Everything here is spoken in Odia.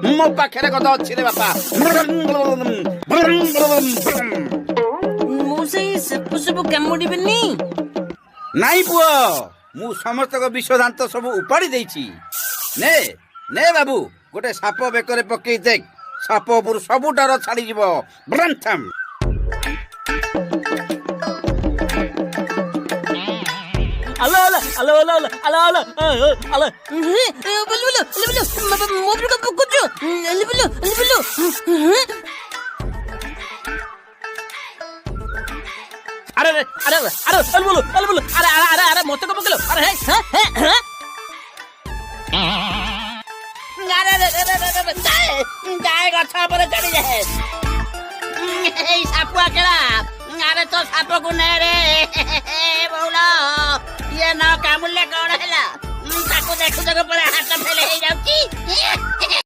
ମୋ ପାଖରେ ଗଦ ଅଛି ରେ ବାପା। ମୁଁ ସେଇ ସାପ ସବୁ କାମୁଡିବିନି। ନାଇଁ ପୁଅ, ମୁଁ ସମସ୍ତଙ୍କ ବିଷ ଦାନ୍ତ ସବୁ ଉପାଡ଼ି ଦେଇଛି। ନେ ନେ ବାବୁ, ଗୋଟେ ସାପ ବେକରେ ପକେଇ ଦେଖ, ସାପ ଉପରୁ ସବୁ ଡର ଛାଡ଼ିଯିବ। ବ୍ରନ୍ଥମ୍। ଆଲୋ ଆଲୋ ଆଲୋ ଆଲୋ ଆଲୋ ଆଲୋ ଆଲୋ ଆଲୋ ବୋଲ ବୋଲ ମୋ ଉପରେ ପକଉଛୁ। ବୋଲ ବୋଲ ଆରେ ଆରେ ଆରେ ଆରେ ବୋଲ ବୋଲ ଆରେ ଆରେ ଆରେ ଆରେ ମତେ କଣ ପକେଇଲ? ଆରେ ହେ ଯାଏ ଗଛ ଉପରେ ଚଢି ଯାଏ। ଏଇ ସାପୁଆ ଖେଳା, ଆରେ ତ ସାପକୁ ନେ ରେ ବଉଳ। ଇଏ ନ କାମୁଡ଼ିଲେ କଣ ହେଲା? ତାକୁ ଦେଖୁ ଦେଖୁ ପୁରା ହାତ ଫେଲେ ହେଇଯାଉଛି।